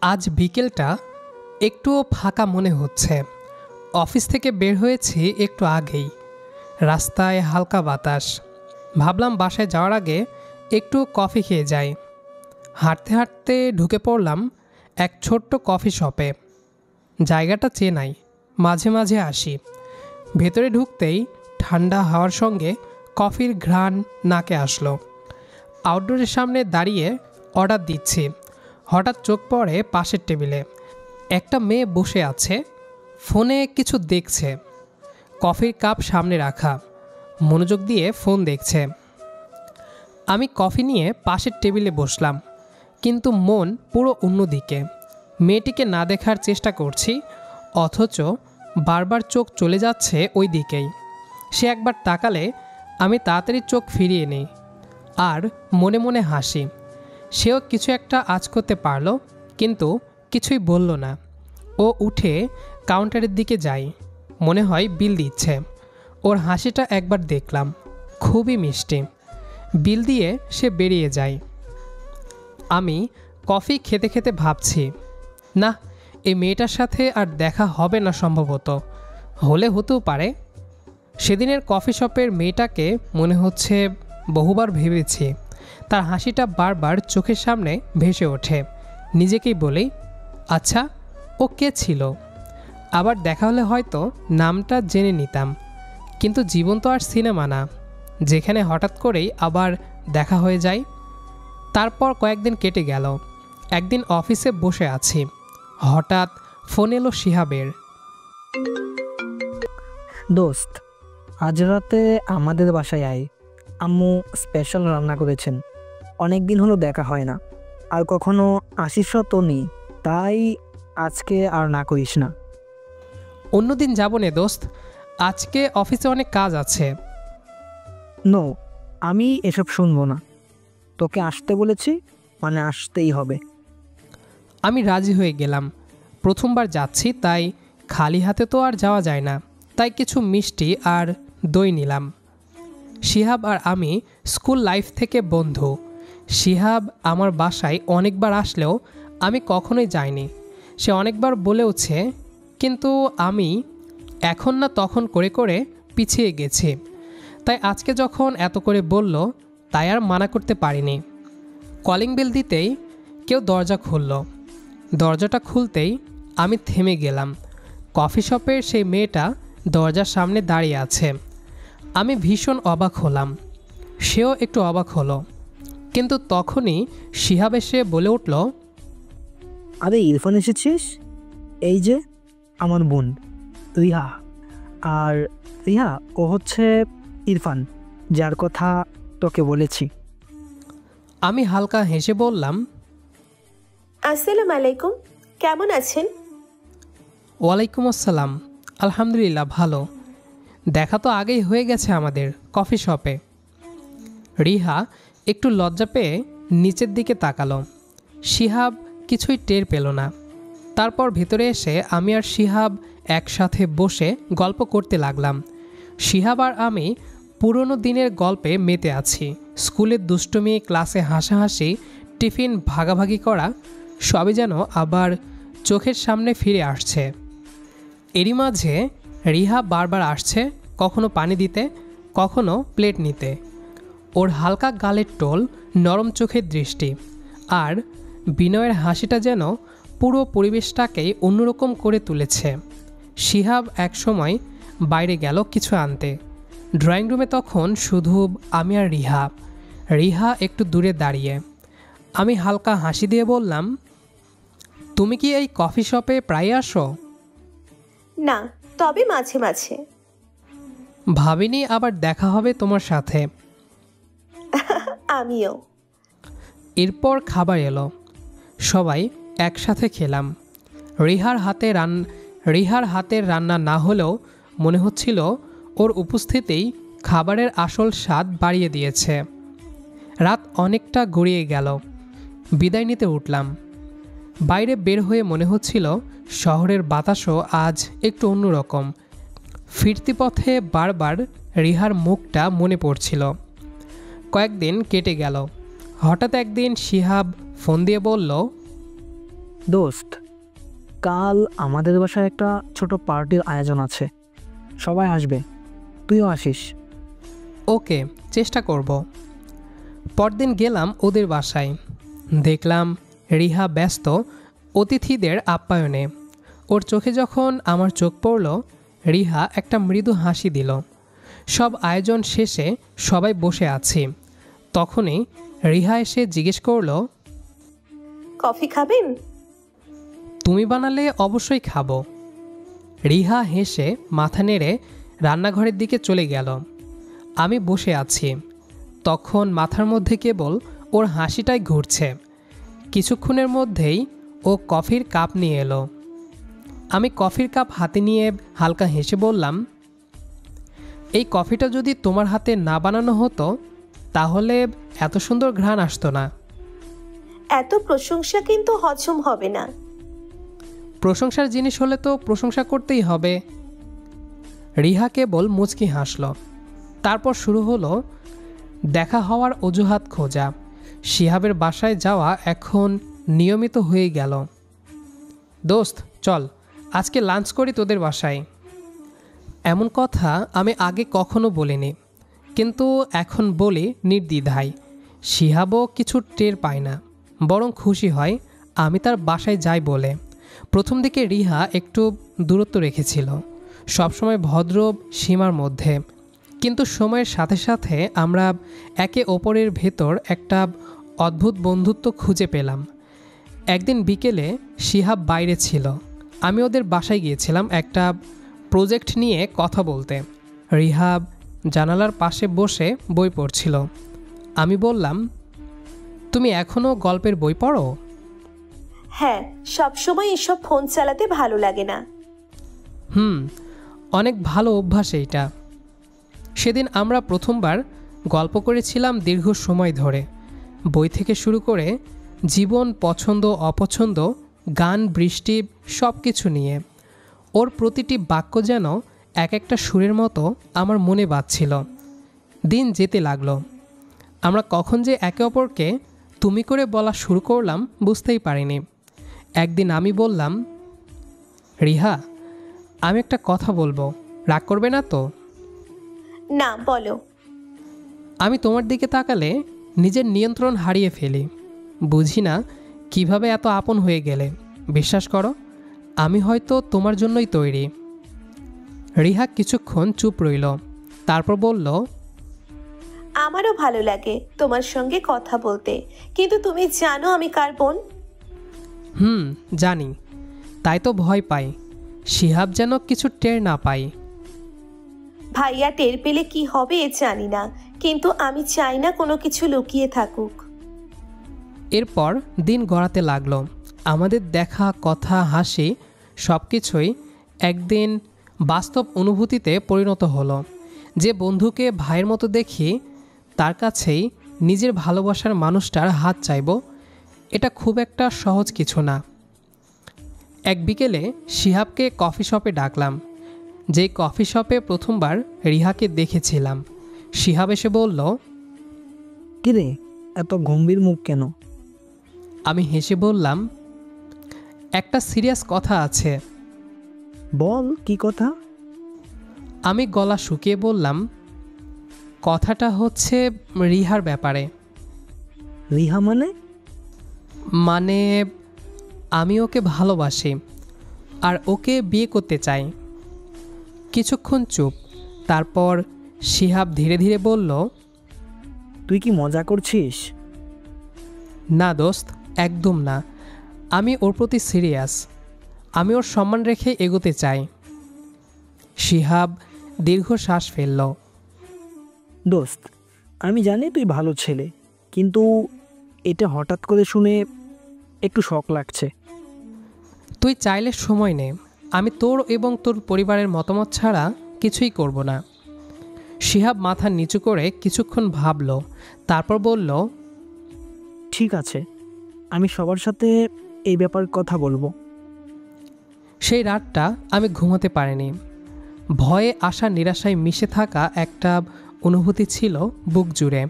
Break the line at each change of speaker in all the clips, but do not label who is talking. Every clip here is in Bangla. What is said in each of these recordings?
আজ বিকেলটা একটুও ফাঁকা মনে হচ্ছে। অফিস থেকে বের হয়েছি একটু আগেই। রাস্তায় হালকা বাতাস। ভাবলাম বাসায় যাওয়ার আগে একটু কফি খেয়ে যাই। হাঁটতে হাঁটতে ঢুকে পড়লাম এক ছোট্ট কফি শপে। জায়গাটা চেনাই, মাঝে মাঝে আসি। ভেতরে ঢুকতেই ঠান্ডা হাওয়ার সঙ্গে কফির ঘ্রাণ নাকে আসলো। আউটডোরের সামনে দাঁড়িয়ে অর্ডার দিচ্ছি, হঠাৎ চোখ পড়ে পাশের টেবিলে। একটা মেয়ে বসে আছে, ফোনে কিছু দেখছে। কফির কাপ সামনে রাখা, মনোযোগ দিয়ে ফোন দেখছে। আমি কফি নিয়ে পাশের টেবিলে বসলাম, কিন্তু মন পুরো অন্যদিকে। মেয়েটিকে না দেখার চেষ্টা করছি, অথচ বারবার চোখ চলে যাচ্ছে ওই দিকেই। সে একবার তাকালে আমি তাড়াতাড়ি চোখ ফিরিয়ে নিই আর মনে মনে হাসি। সেও কিছু একটা আঁচ করতে পারল, কিন্তু কিছুই বলল না। ও উঠে কাউন্টারের দিকে যায়, মনে হয় বিল দিচ্ছে। ওর হাসিটা একবার দেখলাম, খুবই মিষ্টি। বিল দিয়ে সে বেরিয়ে যায়। আমি কফি খেতে খেতে ভাবছি, না, এই মেয়েটার সাথে আর দেখা হবে না সম্ভবত। হলে হতেও পারে। সেদিনের কফি শপের মেয়েটাকে মনে হচ্ছে বহুবার ভেবেছি। তার হাসিটা বারবার চোখের সামনে ভেসে ওঠে। নিজেকেই বলি, আচ্ছা, ও কে ছিল? আবার দেখা হলে হয়তো নামটা জেনে নিতাম। কিন্তু জীবন তো আর সিনেমা না, যেখানে হঠাৎ করেই আবার দেখা হয়ে যায়। তারপর কয়েকদিন কেটে গেল। একদিন অফিসে বসে আছি, হঠাৎ ফোন এলো শিহাবের।
দোস্ত, আজ রাতে আমাদের বাসায় আয়। আম্মু স্পেশাল রান্না করেছেন। অনেক দিন হলো দেখা হয় না, আর কখনো আসিস তো নেই, তাই আজকে আর না করিস না।
অন্যদিন যাব নে দোস্ত, আজকে অফিসে অনেক কাজ আছে।
নো, আমি এসব শুনবো না। তোকে আসতে বলেছি, মানে আসতেই হবে।
আমি রাজি হয়ে গেলাম। প্রথমবার যাচ্ছি, তাই খালি হাতে তো আর যাওয়া যায় না। তাই কিছু মিষ্টি আর দই নিলাম। শিহাব আর আমি স্কুল লাইফ থেকে বন্ধু। শিহাব আমার বাসায় অনেকবার আসলেও আমি কখনোই যাইনি। সে অনেকবার বলেওছে, কিন্তু আমি এখন না তখন করে করে পিছিয়ে গেছি। তাই আজকে যখন এত করে বলল, তাই আর মানা করতে পারিনি। কলিং বেল দিতেই কেউ দরজা খুলল। দরজাটা খুলতেই আমি থেমে গেলাম। কফি শপের সেই মেয়েটা দরজার সামনে দাঁড়িয়ে আছে। আমি ভীষণ অবাক হলাম, সেও একটু অবাক হলো। কিন্তু তখনই শিহাব এসে বলে উঠল,
আরে ইরফান এসেছিস? এই যে আমার বোন রিহা। আর রিহা, ও হচ্ছে ইরফান, যার কথা তোকে বলেছি।
আমি হালকা হেসে বললাম,
আসসালামু আলাইকুম, কেমন আছেন?
ওয়ালাইকুম আসসালাম, আলহামদুলিল্লাহ ভালো। দেখা তো আগেই হয়ে গেছে আমাদের কফি শপে। রিহা একটু লজ্জা পেয়ে নিচের দিকে তাকালো। শিহাব কিছুই টের পেল না। তারপর ভেতরে এসে আমি আর শিহাব একসাথে বসে গল্প করতে লাগলাম। শিহাব আর আমি পুরনো দিনের গল্পে মেতে আছি। স্কুলের দুষ্টুমি, ক্লাসে হাসাহাসি, টিফিন ভাগাভাগি করা, সবই যেন আবার চোখের সামনে ফিরে আসছে। এরই মাঝে রিহা বারবার আসছে, কখনো পানি দিতে, কখনো প্লেট নিতে। ওর হালকা গালের টোল, নরম চোখের দৃষ্টি আর বিনয়ের হাসিটা যেন পুরো পরিবেশটাকেই অন্যরকম করে তুলেছে। শিহাব একসময় বাইরে গেল কিছু আনতে। ড্রয়িং রুমে তখন শুধু আমি আর রিহা। রিহা একটু দূরে দাঁড়িয়ে। আমি হালকা হাসি দিয়ে বললাম, তুমি কি এই কফি শপে প্রায় আসো?
না, তবে মাঝে মাঝে।
ভাবিনি আবার দেখা হবে তোমার সাথে।
আমিও।
এরপর খাবার এলো, সবাই একসাথে খেলাম। রিহার হাতের রান্না না হলেও মনে হচ্ছিল ওর উপস্থিতিই খাবারের আসল স্বাদ বাড়িয়ে দিয়েছে। রাত অনেকটা গড়িয়ে গেল। বিদায় নিতে উঠলাম। বাইরে বের হয়ে মনে হচ্ছিল শহরের বাতাসও আজ একটু অন্যরকম। ফিরতি পথে বারবার রিহার মুখটা মনে পড়ছিল। কয়েকদিন কেটে গেল। হঠাৎ একদিন শিহাব ফোন দিয়ে বলল,
দোস্ত, কাল আমাদের বাসায় একটা ছোট পার্টির আয়োজন আছে, সবাই আসবে, তুইও আসিস।
ওকে, চেষ্টা করব। পরদিন গেলাম ওদের বাসায়। দেখলাম রিহা ব্যস্ত অতিথিদের আপ্যায়নে। ওর চোখে যখন আমার চোখ পড়ল, রিহা একটা মৃদু হাসি দিল। সব আয়োজন শেষে সবাই বসে আছি। তখনই রিহা এসে জিজ্ঞেস করলো,
কফি খাবেন?
তুমি বানালে অবশ্যই খাবো। রিহা হেসে মাথা নেড়ে রান্নাঘরের দিকে চলে গেল। আমি বসে আছি। তখন মাথার মধ্যে কেবল ওর হাসিটাই ঘুরছে। কিছুক্ষণের মধ্যেই ও কফির কাপ নিয়ে এলো। আমি কফির কাপ হাতে নিয়ে হালকা হেসে বললাম, এই কফিটা যদি তোমার হাতে না বানানো হতো তাহলে এত সুন্দর ঘ্রাণ আসতো না।
এত প্রশংসা কিন্তু হজম হবে না।
প্রশংসার জিনিস হলে তো প্রশংসা করতেই হবে। রিহা কেবল মুচকি হাসল। তারপর শুরু হলো দেখা হওয়ার অজুহাত খোঁজা। শিহাবের বাসায় যাওয়া এখন নিয়মিত হয়ে গেল। দোস্ত চল, আজকে লাঞ্চ করি তোদের বাসায়। এমন কথা আমি আগে কখনো বলিনি, কিন্তু এখন বলি নির্দ্বিধায়। শিহাবও কিছু টের পায় না, বরং খুশি হয় আমি তার বাসায় যাই বলে। প্রথম দিকে রিহা একটু দূরত্ব রেখেছিল, সবসময় ভদ্র সীমার মধ্যে। কিন্তু সময়ের সাথে সাথে আমরা একে অপরের ভেতর একটা অদ্ভুত বন্ধুত্ব খুঁজে পেলাম। একদিন বিকেলে শিহাব বাইরে ছিল, আমি ওদের বাসায় গিয়েছিলাম একটা প্রজেক্ট নিয়ে কথা বলতে। রিহাব জানালার পাশে বসে বই পড়ছিল। আমি বললাম, তুমি এখনও গল্পের বই পড়ো?
হ্যাঁ, সবসময় এসব ফোন চালাতে ভালো লাগে না।
অনেক ভালো অভ্যাস এইটা। সেদিন আমরা প্রথমবার গল্প করেছিলাম দীর্ঘ সময় ধরে, বই থেকে শুরু করে জীবন, পছন্দ অপছন্দ, গান, বৃষ্টি, সব কিছু নিয়ে। ওর প্রতিটি বাক্য যেন এক একটা সুরের মতো আমার মনে বাজছিল। দিন যেতে লাগলো। আমরা কখন যে একে অপরকে তুমি করে বলা শুরু করলাম বুঝতেই পারিনি। একদিন আমি বললাম, রিহা, আমি একটা কথা বলবো, রাগ করবে না তো?
না, বলো।
আমি তোমার দিকে তাকালে নিজের নিয়ন্ত্রণ হারিয়ে ফেলি। বুঝি না কিভাবে এত আপন হয়ে গেলে। বিশ্বাস করো, আমি হয়তো তোমার জন্যই তৈরি। রিহা কিছুক্ষণ চুপ রইল, তারপর বলল,
আমারও ভালো লাগে তোমার সঙ্গে কথা বলতে, কিন্তু তুমি জানো আমি কার বোন?
জানি, তাই তো ভয় পাই শিহাব যেন কিছু টের না পাই।
ভাইয়া টের পেলে কি হবে জানি না, কিন্তু আমি চাই না কোনো কিছু লুকিয়ে থাকুক।
এরপর দিন গড়াতে লাগলো। আমাদের দেখা, কথা, হাসি সব কিছুই একদিন বাস্তব অনুভূতিতে পরিণত হলো। যে বন্ধুকে ভাইয়ের মতো দেখি, তার কাছেই নিজের ভালোবাসার মানুষটার হাত চাইব, এটা খুব একটা সহজ কিছু না। এক বিকেলে শিহাবকে কফি শপে ডাকলাম, যেই কফি শপে প্রথমবার রিহাকে দেখেছিলাম। শিহাব এসে বলল,
কিরে, এত গম্ভীর মুখ কেন?
আমি হেসে বললাম, একটা সিরিয়াস কথা আছে।
বল, কি কথা?
আমি গলা শুকিয়ে বললাম, কথাটা হচ্ছে রিহার ব্যাপারে।
রিহা মানে?
মানে আমি ওকে ভালোবাসি আর ওকে বিয়ে করতে চাই। কিছুক্ষণ চুপ, তারপর শিহাব ধীরে ধীরে বলল,
তুই কি মজা করছিস?
না দোস্ত, একদম না। আমি ওর প্রতি সিরিয়াস। আমি ওর সম্মান রেখে এগোতে চাই। শিহাব দীর্ঘ শ্বাস ফেলল।
দোস্ত, আমি জানি তুই ভালো ছেলে, কিন্তু এটা হঠাৎ করে শুনে একটু শক লাগছে।
তুই চাইলে সময় নে, আমি তোর এবং তোর পরিবারের মতামত ছাড়া কিছুই করব না। শিহাব মাথা নিচু করে কিছুক্ষণ ভাবল, তারপর বলল,
ঠিক আছে, আমি সবার সাথে এই ব্যাপার কথা বলবো।
সেই রাতটা আমি ঘুমাতে পারিনি। ভয়ে, আশা, নিরাশায় মিশে থাকা একটা অনুভূতি ছিল বুক জুড়ে।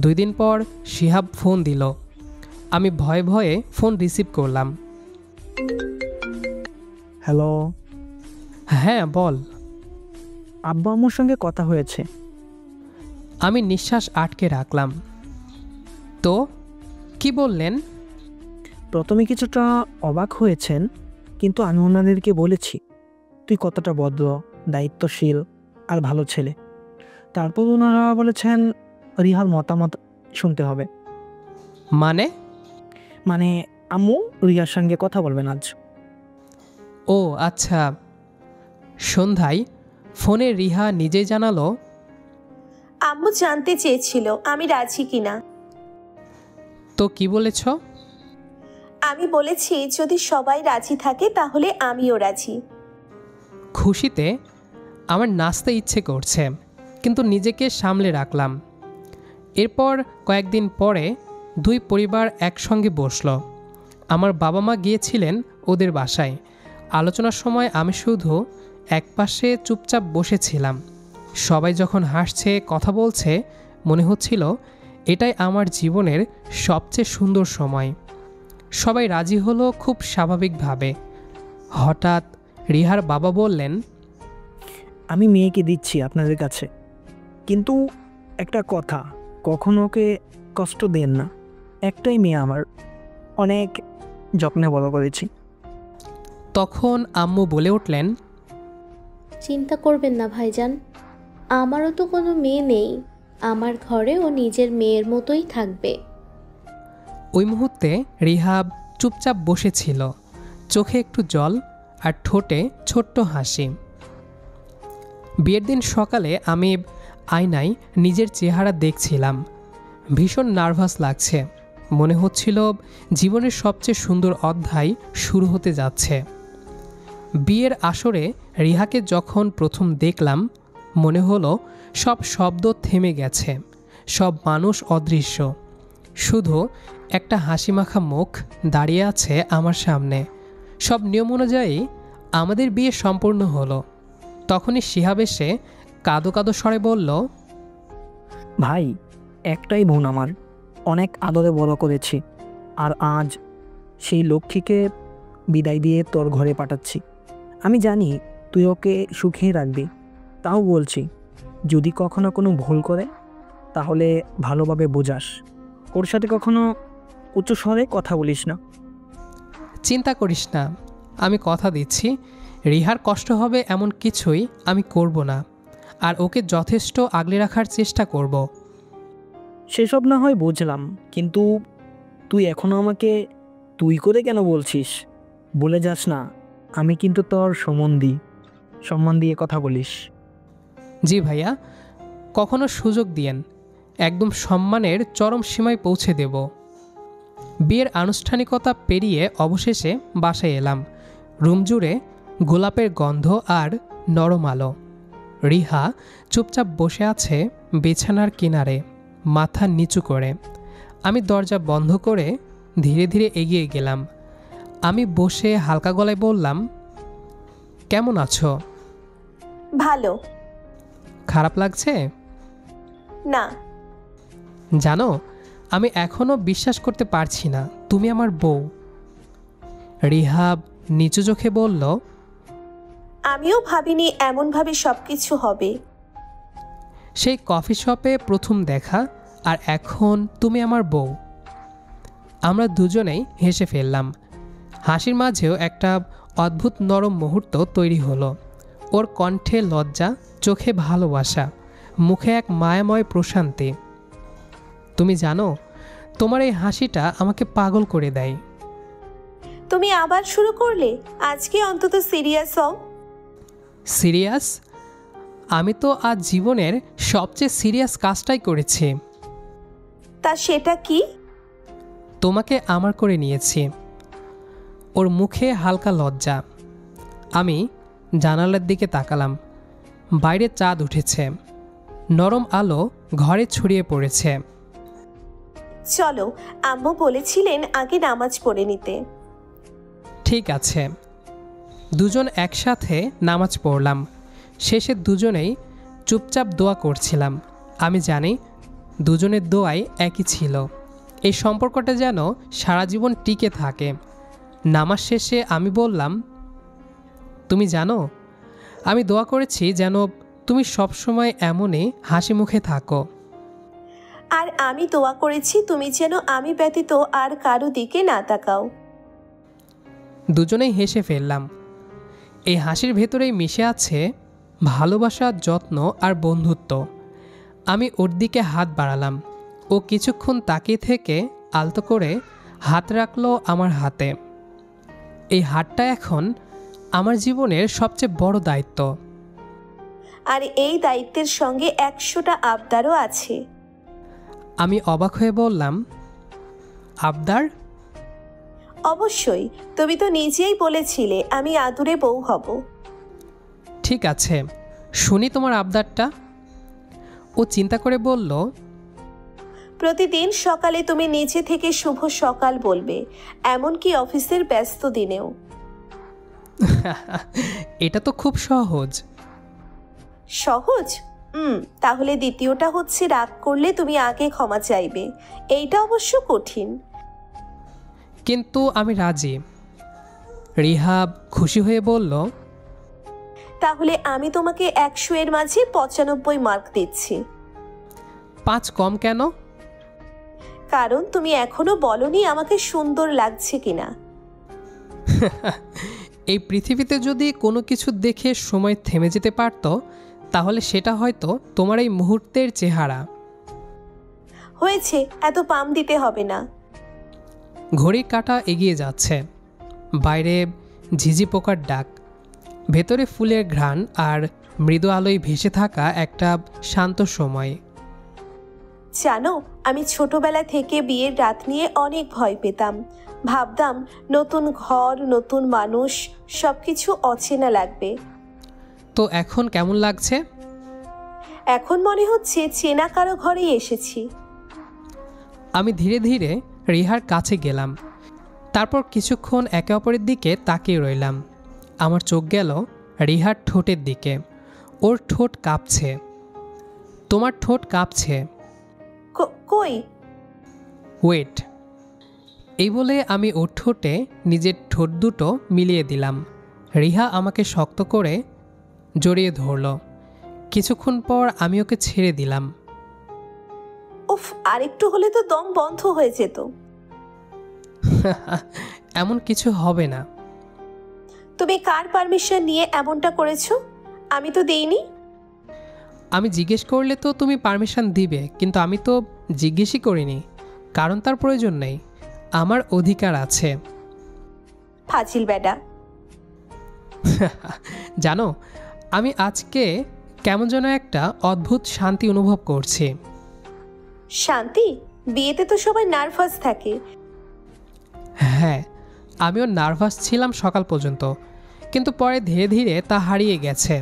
2 দিন পর শিহাব ফোন দিল। আমি ভয়ে ভয়ে ফোন রিসিভ করলাম।
হ্যালো।
হ্যাঁ বল।
আব্বু আম্মুর সঙ্গে কথা হয়েছে।
আমি নিঃশ্বাস আটকে রাখলাম। তো কি বললেন?
প্রথমে কিছুটা অবাক হয়েছেন, কিন্তু আমি ওনাদেরকে বলেছি তুই কতটা ভদ্র, দায়িত্বশীল আর ভালো ছেলে। তারপর ওনারা বলেছেন রিহার মতামত শুনতে হবে।
মানে?
মানে আম্মু রিহার সঙ্গে কথা বলবেন আজ।
ও আচ্ছা। সন্ধ্যায় ফোনে রিহা নিজেই জানালো,
আম্মু জানতে চেয়েছিল আমি রাজি কিনা।
তো কি বলেছ?
আমি বলেছি যদি সবাই রাজি থাকে তাহলে আমিও রাজি।
খুশিতে আমার নাচতে ইচ্ছে করছে, কিন্তু নিজেকে সামলে রাখলাম। এরপর কয়েকদিন পরে দুই পরিবার একসঙ্গে বসলো। আমার বাবা মা গিয়েছিলেন ওদের বাসায়। আলোচনার সময় আমি শুধু একপাশে চুপচাপ বসেছিলাম। সবাই যখন হাসছে, কথা বলছে, মনে হচ্ছিল এটাই আমার জীবনের সবচেয়ে সুন্দর সময়। সবাই রাজি হলো খুব স্বাভাবিকভাবে। হঠাৎ রিহার বাবা বললেন,
আমি মেয়েকে দিচ্ছি আপনাদের কাছে, কিন্তু একটা কথা, কখনো ওকে কষ্ট দেন না। একটাই মেয়ে আমার, অনেক যত্নে বড় করেছি।
তখন আম্মু বলে উঠলেন,
চিন্তা করবেন না ভাইজান, আমারও তো কোনো মেয়ে নেই। আমার ঘরে ও নিজের মেয়ের মতোই থাকবে।
ওই মুহূর্তে রিহাব চুপচাপ বসেছিল, চোখে একটু জল আর ঠোঁটে ছোট্ট হাসি। বিয়ের দিন সকালে আমি আয়নায় নিজের চেহারা দেখছিলাম। ভীষণ নার্ভাস লাগছে। মনে হচ্ছিল জীবনের সবচেয়ে সুন্দর অধ্যায় শুরু হতে যাচ্ছে। বিয়ের আসরে রিহাকে যখন প্রথম দেখলাম, মনে হলো সব শব্দ থেমে গেছে, সব মানুষ অদৃশ্য। শুধু একটা হাসিমাখা মুখ দাঁড়িয়ে আছে আমার সামনে। সব নিয়ম অনুযায়ী আমাদের বিয়ে সম্পূর্ণ হলো। তখনই শিহাব এসে কাঁদো কাঁদো স্বরে বলল,
ভাই, একটাই বোন আমার, অনেক আদরে বড় করেছি, আর আজ সেই লক্ষ্মীকে বিদায় দিয়ে তোর ঘরে পাঠাচ্ছি। আমি জানি তুই ওকে সুখেই রাখবি, তাও বলছি যদি কখনো কোনো ভুল করে তাহলে ভালোভাবে বোঝাস। ওর সাথে কখনো উচ্চ স্বরে কথা বলিস না।
চিন্তা করিস না, আমি কথা দিচ্ছি রিহার কষ্ট হবে এমন কিছুই আমি করব না, আর ওকে যথেষ্ট আগলে রাখার চেষ্টা করব।
সেসব না হয় বুঝলাম, কিন্তু তুই এখনো আমাকে তুই করে কেন বলছিস? বলে যাস না আমি কিন্তু তোর সম্মান দিয়ে কথা বলিস।
জি ভাইয়া, কখনো সুযোগ দিয়েন, একদম সম্মানের চরম সীমায় পৌঁছে দেব। বিয়ের আনুষ্ঠানিকতা পেরিয়ে অবশেষে বাসায় এলাম। রুম জুড়ে গোলাপের গন্ধ আর নরম আলো। রিহা চুপচাপ বসে আছে বিছানার কিনারে, মাথা নিচু করে। আমি দরজা বন্ধ করে ধীরে ধীরে এগিয়ে গেলাম। আমি বসে হালকা গলায় বললাম, কেমন আছো?
ভালো।
খারাপ লাগছে?
না।
জানো, আমি এখনও বিশ্বাস করতে পারছি না তুমি আমার বউ। রিহাব নিচু চোখে বলল,
আমিও ভাবিনি এমনভাবে সবকিছু হবে।
সেই কফি শপে প্রথম দেখা, আর এখন তুমি আমার বউ। আমরা দুজনেই হেসে ফেললাম। হাসির মাঝেও একটা অদ্ভুত নরম মুহূর্ত তৈরি হলো। ওর কণ্ঠে লজ্জা, চোখে ভালোবাসা, মুখে এক মায়াময় প্রশান্তি। তুমি জানো, তোমার এই হাসিটা আমাকে পাগল করে দেয়।
তুমি আবার শুরু করলে? আজকে অন্তত সিরিয়াস হও।
সিরিয়াস? আমি তো আজ জীবনের সবচেয়ে সিরিয়াস কাজটাই করেছি।
তা সেটা কি?
তোমাকে আমার করে নিয়েছি। ওর মুখে হালকা লজ্জা। আমি জানালার দিকে তাকালাম। বাইরে চাঁদ উঠেছে, নরম আলো ঘরে ছড়িয়ে পড়েছে।
চলো, আম্মু বলেছিলেন আগে নামাজ পড়ে নিতে।
ঠিক আছে। দুজন একসাথে নামাজ পড়লাম। শেষে দুজনেই চুপচাপ দোয়া করছিলাম। আমি জানি দুজনের দোয়াই একই ছিল। এই সম্পর্কটা যেন সারা জীবন টিকে থাকে। নামাজ শেষে আমি বললাম, তুমি জানো, আমি দোয়া করেছি যেন তুমি সবসময় এমনই হাসি মুখে থাকো।
আর আমি দোয়া করেছি তুমি যেন আমি ব্যতীত আর কারো দিকে না তাকাও।
দুজনেই হেসে ফেললাম। এই হাসির ভেতরেই মিশে আছে ভালোবাসা, যত্ন আর বন্ধুত্ব। আমি ওর দিকে হাত বাড়ালাম। ও কিছুক্ষণ তাকিয়ে থেকে আলতো করে হাত রাখলো আমার হাতে। এই হাতটা এখন আমার জীবনের সবচেয়ে বড় দায়িত্ব।
আর এই দায়িত্বের সঙ্গে 100টা আবদারও আছে।
আমি অবাক হয়ে বললাম, আবদার?
অবশ্যই, তুমি তো নিজেই বলেছিলে আমি আদুরে বউ হব।
ঠিক আছে, শুনি তোমার আবদারটা। ও চিন্তা করে বলল,
প্রতিদিন সকালে তুমি নিচে থেকে শুভ সকাল বলবে, এমনকি অফিসের ব্যস্ত দিনেও।
এটা তো খুব সহজ।
সহজ? তাহলে দ্বিতীয়টা হচ্ছে রাগ করলে তুমি আগে ক্ষমা চাইবে। এইটা অবশ্য কঠিন।
কিন্তু আমি রাজি। রিহাব খুশি হয়ে বলল,
তাহলে আমি তোমাকে 100 এর মাঝে 95 মার্ক দিচ্ছি।
5 কম কেন?
কারণ তুমি এখনো বলনি আমাকে সুন্দর লাগছে কিনা।
এই পৃথিবীতে যদি কোনো কিছু দেখে সময় থেমে যেতে পারত, তাহলে সেটা হয়তো তোমার এই মুহূর্তের চেহারা।
হয়েছে, এত পাম দিতে হবে না।
ঘড়ির কাঁটা এগিয়ে যাচ্ছে। বাইরে ঝিঝি পোকার ডাক, ভেতরে ফুলের ঘ্রাণ আর মৃদু আলোয় ভেসে থাকা একটা শান্ত সময়।
জানো, আমি ছোটবেলা থেকে বিয়ের রাত নিয়ে অনেক ভয় পেতাম। ভাবতাম নতুন ঘর, নতুন মানুষ, সবকিছু অচেনা লাগবে।
তো এখন কেমন লাগছে?
এখন মনে হচ্ছে চেনা কারো ঘরেই এসেছি।
আমি ধীরে ধীরে রিহার কাছে গেলাম। তারপর কিছুক্ষণ একে অপরের দিকে তাকিয়ে রইলাম। আমার চোখ গেল রিহার ঠোঁটের দিকে। ওর ঠোঁট কাঁপছে। তোমার ঠোঁট কাঁপছে।
কই?
ওয়েট। এই বলে আমি ওর ঠোঁটে নিজের ঠোঁট দুটো মিলিয়ে দিলাম। রিহা আমাকে শক্ত করে জড়িয়ে ধরল। কিছুক্ষণ পর আমি ওকে ছেড়ে দিলাম।
উফ, আরেকটু হলে তো দম বন্ধ হয়ে যেত।
এমন কিছু হবে না।
তুমি কার পারমিশন নিয়ে এমনটা করেছো? আমি তো দেইনি।
আমি জিজ্ঞেস করলে তো তুমি পারমিশন দিবে, কিন্তু আমি তো জিজ্ঞেসই করিনি, কারণ তার প্রয়োজন নেই। আমার অধিকার আছে।
ফাজিল বেটা।
জানো, আমি আজকে কেমন যেন একটা অদ্ভুত শান্তি অনুভব করছি।
শান্তি? বিয়েতে তো সবাই নার্ভাস থাকে।
হ্যাঁ, আমিও নার্ভাস ছিলাম সকাল পর্যন্ত, কিন্তু পরে ধীরে ধীরে তা হারিয়ে গেছে।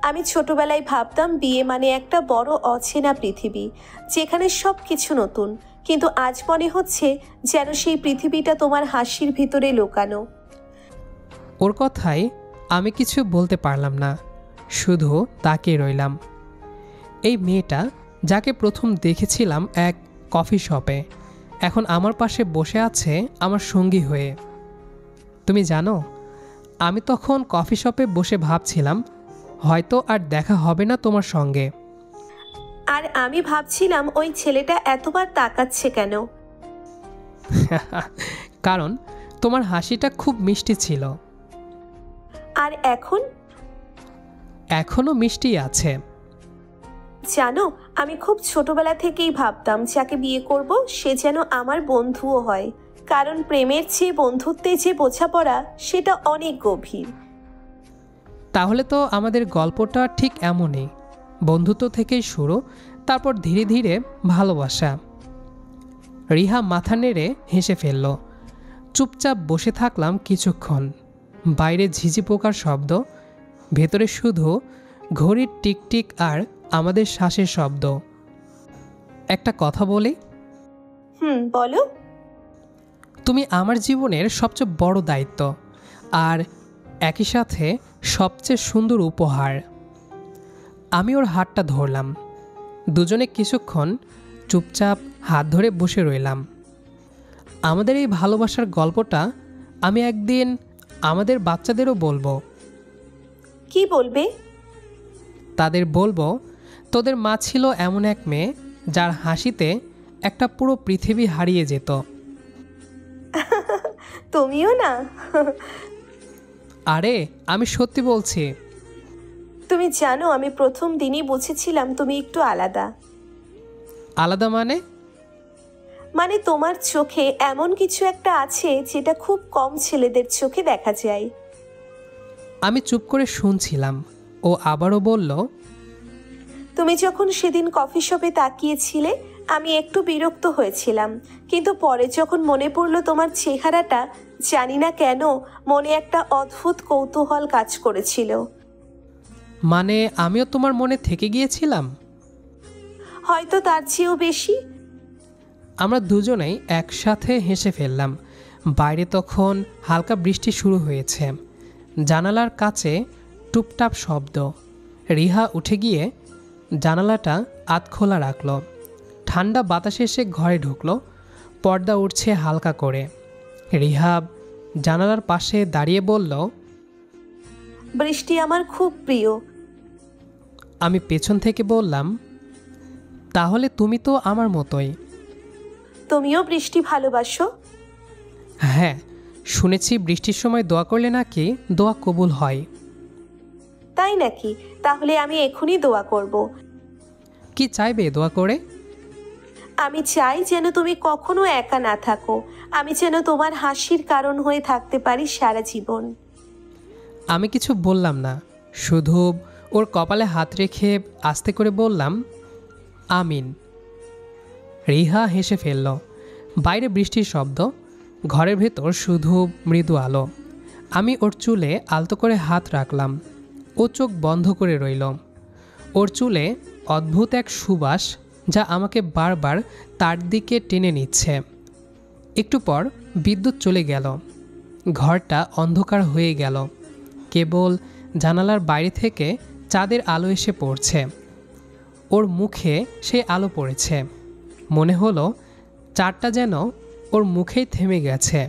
আমি ছোটবেলায় ভাবতাম বিয়ে মানে একটা বড় অচেনা পৃথিবী, যেখানে সব কিছু নতুন। কিন্তু আজ মনে হচ্ছে যেন সেই পৃথিবীটা তোমার হাসির ভিতরে লুকানো।
ওর কথায় আমি কিছু বলতে পারলাম না, শুধু তাকিয়ে রইলাম। এই মেয়েটা, যাকে প্রথম দেখেছিলাম এক কফি শপে, এখন আমার পাশে বসে আছে আমার সঙ্গী হয়ে। তুমি জানো, আমি তখন কফি শপে বসে ভাবছিলাম হয়তো আর দেখা হবে না তোমার সঙ্গে।
আর আমি ভাবছিলাম ওই ছেলেটা এতবার তাকাচ্ছে কেন।
কারণ তোমার হাসিটা খুব মিষ্টি ছিল।
আর এখন?
এখনো মিষ্টি আছে।
জানো, আমি খুব ছোটবেলা থেকেই ভাবতাম যাকে বিয়ে করব সে যেন আমার বন্ধুও হয়। কারণ প্রেমের চেয়ে বন্ধুত্বে যে বোঝাপড়া, সেটা অনেক গভীর।
তাহলে তো আমাদের গল্পটা ঠিক এমনই, বন্ধুত্ব থেকেই শুরু, তারপর ধীরে ধীরে ভালোবাসা। রিহা মাথা নেড়ে হেসে ফেলল। চুপচাপ বসে থাকলাম কিছুক্ষণ। বাইরে ঝিঝি পোকার শব্দ, ভেতরে শুধু ঘড়ির টিকটিক আর আমাদের শ্বাসের শব্দ। একটা কথা বলি?
বলো।
তুমি আমার জীবনের সবচেয়ে বড় দায়িত্ব, আর একই সাথে সবচেয়ে সুন্দর উপহার। আমি ওর হাতটা ধরলাম। দুজনে কিছুক্ষণ চুপচাপ হাত ধরে বসে রইলাম। আমাদের এই ভালোবাসার গল্পটা আমি একদিন আমাদের বাচ্চাদেরও বলবো।
কি বলবে?
তাদের বলবো তোদের মা ছিল এমন এক মেয়ে যার হাসিতে একটা পুরো পৃথিবী হারিয়ে যেত।
তুমিও না?
আরে আমি সত্যি বলছি।
তুমি জানো, আমি প্রথম দিনই বুঝেছিলাম তুমি একটু আলাদা।
আলাদা মানে?
মানে তোমার চোখে এমন কিছু একটা আছে যেটা খুব কম ছেলেদের চোখে দেখা যায়।
আমি চুপ করে শুনছিলাম। ও আবারও বলল,
তুমি যখন সেদিন কফি শপে তাকিয়েছিলে আমি একটু বিরক্ত হয়েছিলাম, কিন্তু পরে যখন মনে পড়লো তোমার চেহারাটা, জানি না কেন মনে একটা অদ্ভুত কৌতূহল কাজ করেছিল।
মানে আমিও তোমার মনে থেকে গিয়েছিলাম?
হয়তো তার চেয়েও বেশি।
আমরা দুজনেই একসাথে হেসে ফেললাম। বাইরে তখন হালকা বৃষ্টি শুরু হয়েছে। জানালার কাছে টুপটাপ শব্দ। রিহা উঠে গিয়ে জানালাটা আধ খোলা রাখল। ঠান্ডা বাতাসে এসে ঘরে ঢুকলো। পর্দা উঠছে হালকা করে। রিহা জানালার পাশে দাঁড়িয়ে বলল,
বৃষ্টি আমার খুব প্রিয়।
আমি পেছন থেকে বললাম, তাহলে তুমি তো আমার মতোই।
তুমিও বৃষ্টি ভালোবাসো?
হ্যাঁ, শুনেছি বৃষ্টির সময় দোয়া করলে নাকি দোয়া কবুল হয়।
তাই নাকি? তাহলে আমি এখনই দোয়া করব।
কি চাইবে দোয়া করে?
আমি চাই যেন তুমি কখনো একা না থাকো। আমি যেন তোমার হাসির কারণ হয়ে থাকতে পারি সারা জীবন।
আমি কিছু বললাম না, শুধু ওর কপালে হাত রেখে আস্তে করে বললাম, আমিন। রিহা হেসে ফেলল। বাইরে বৃষ্টির শব্দ, ঘরের ভেতর শুধু মৃদু আলো। আমি ওর চুলে আলতো করে হাত রাখলাম। ও চোখ বন্ধ করে রইল। ওর চুলে অদ্ভুত এক সুবাস যা আমাকে বারবার তার দিকে টেনে নিচ্ছে। একটু পর বিদ্যুৎ চলে গেল। ঘরটা অন্ধকার হয়ে গেল। কেবল জানালার বাইরে থেকে চাঁদের আলো এসে পড়ছে। ওর মুখে সেই আলো পড়েছে। মনে হলো চাঁদটা যেন ওর মুখেই থেমে গেছে।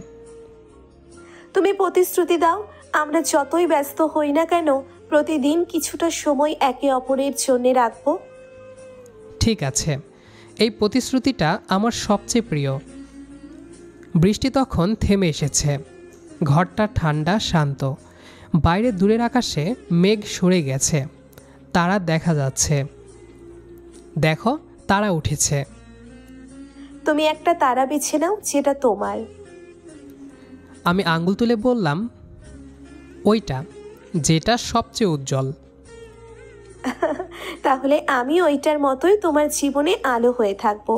তুমি প্রতিশ্রুতি দাও, আমরা যতই ব্যস্ত হই না কেন প্রতিদিন কিছুটা সময় একে অপরের জন্য রাখবো।
ঠিক আছে, এই প্রতিশ্রুতিটা আমার সবচেয়ে প্রিয়। বৃষ্টি তখন থেমে এসেছে। ঘরটা ঠান্ডা শান্ত। বাইরে দূরের আকাশে মেঘ সরে গেছে। তারা দেখা যাচ্ছে। দেখো, তারা উঠেছে।
তুমি একটা তারা বেছে নাও যেটা তোমার।
আমি আঙ্গুল তুলে বললাম, ওইটা, যেটা সবচেয়ে উজ্জ্বল।
তাহলে আমি ওইটার মতোই তোমার জীবনে আলো হয়ে থাকবো।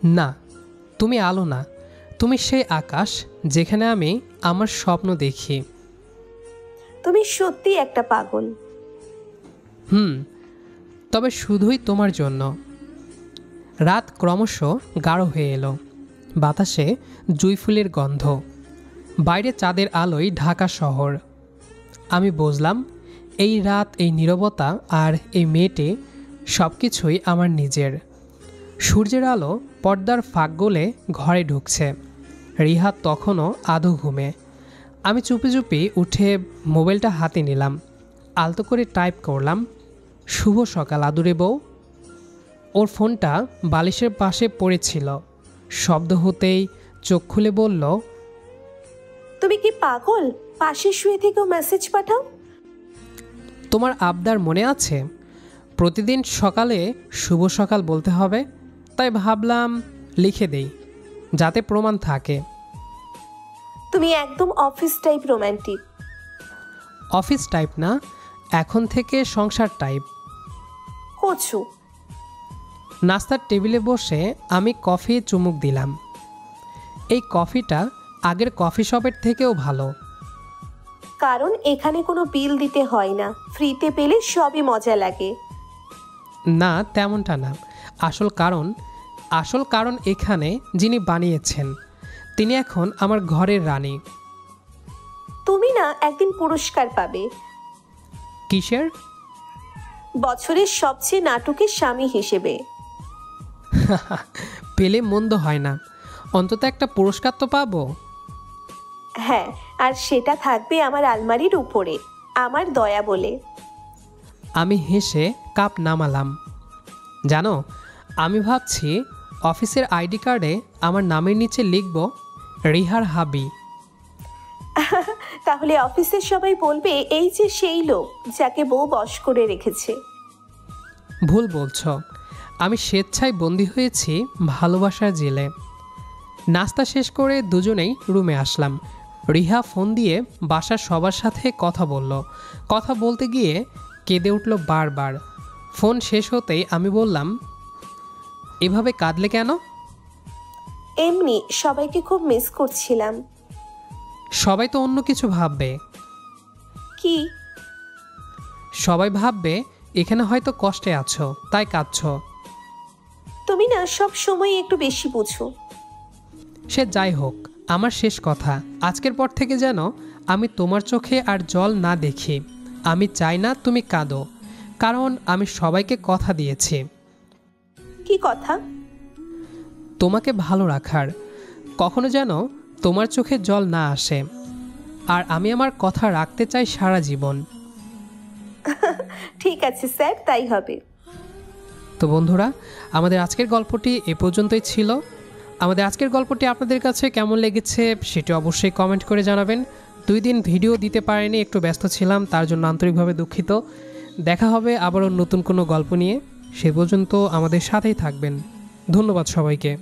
না, তুমি আলো না, তুমি সেই আকাশ যেখানে আমি আমার স্বপ্ন দেখি।
তুমি সত্যি একটা পাগল।
তবে শুধুই তোমার জন্য। রাত ক্রমশ গাঢ় হয়ে এলো। বাতাসে জুঁই ফুলের গন্ধ। বাইরে চাঁদের আলোয় ঢাকা শহর। আমি বুঝলাম এই রাত, এই নীরবতা আর এই মেয়েটি সব কিছুই আমার নিজের। সূর্যের আলো পর্দার ফাঁক গলে ঘরে ঢুকছে। রিহা তখনও আধো ঘুমে। আমি চুপি চুপি উঠে মোবাইলটা হাতে নিলাম। আলতো করে টাইপ করলাম, শুভ সকাল আদুরে বউ। ওর ফোনটা বালিশের পাশে পড়েছিল। শব্দ হতেই চোখ খুলে বলল,
তুমি কি পাগল? পাশে শুয়ে থেকেও মেসেজ পাঠাও।
তোমার আবদার মনে আছে? প্রতিদিন সকালে শুভ সকাল বলতে হবে, তাই ভাবলাম লিখে দেই, যাতে প্রমাণ থাকে।
তুমি একদম office type romantic.
Office type না, এখন থেকে সংসার টাইপ।
কচু।
নাস্তার টেবিলে বসে আমি কফি চুমুক দিলাম। এই কফিটা আগের কফি শপের থেকেও ভালো।
কারণ এখানে কোনো বিল দিতে হয় না, ফ্রিতে পেলে সবই মজা লাগে।
না, তেমনটা না। আসল কারণ এখানে যিনি বানিয়েছেন তিনি এখন আমার ঘরের রানী।
তুমি না একদিন পুরস্কার পাবে।
কিসের?
বছরের সবচেয়ে নাটকের স্বামী হিসেবে।
পেলে মন্দ হয় না, অন্তত একটা পুরস্কার তো পাবো।
হ্যাঁ, আর সেটা থাকবে আমার আলমারির উপরে, আমার দয়া বলে।
আমি হেসে কাপ নামালাম। জানো, আমি ভাবছি অফিসের আইডি কার্ডে আমার নামের নিচে লিখব রিহার হাবি।
তাহলে অফিসের সবাই বলবে এই যে সেই লোক যাকে বউ বশ করে রেখেছে।
ভুল বলছো, আমি স্বেচ্ছায় বন্দী হয়েছি ভালোবাসার জেলে। নাস্তা শেষ করে দুজনেই রুমে আসলাম। রিহা ফোন দিয়ে বাসার সবার সাথে কথা বলল। কথা বলতে গিয়ে কেঁদে উঠল বারবার। ফোন শেষ হতেই আমি বললাম, এভাবে কাঁদলে কেন?
এমনি সবাইকে খুব মিস করছিলাম।
সবাই তো অন্য কিছু ভাববে।
কি?
সবাই ভাববে এখানে হয়তো কষ্টে আছো তাই কাঁদছো।
তুমি না সব সময় একটু বেশি বুঝো।
সে যাই হোক, আমার শেষ কথা, আজকের পর থেকে যেন আমি তোমার চোখে আর জল না দেখি। আমি চাই না তুমি কাঁদো, কারণ আমি সবাইকে কথা দিয়েছি
কি কথা?
তোমাকে ভালো রাখার। কখনো যেন তোমার চোখে জল না আসে। আর আমি আমার কথা রাখতে চাই সারা জীবন।
ঠিক আছে স্যার, তাই হবে।
তো বন্ধুরা, আমাদের আজকের গল্পটি এ পর্যন্তই ছিল। আমাদের আজকের গল্পটি আপনাদের কাছে কেমন লেগেছে সেটি অবশ্যই কমেন্ট করে জানাবেন। 2 দিন ভিডিও দিতে পারিনি, একটু ব্যস্ত ছিলাম, তার জন্য আন্তরিকভাবে দুঃখিত। দেখা হবে আবারও নতুন কোনো গল্প নিয়ে। সে পর্যন্ত আমাদের সাথেই থাকবেন। ধন্যবাদ সবাইকে।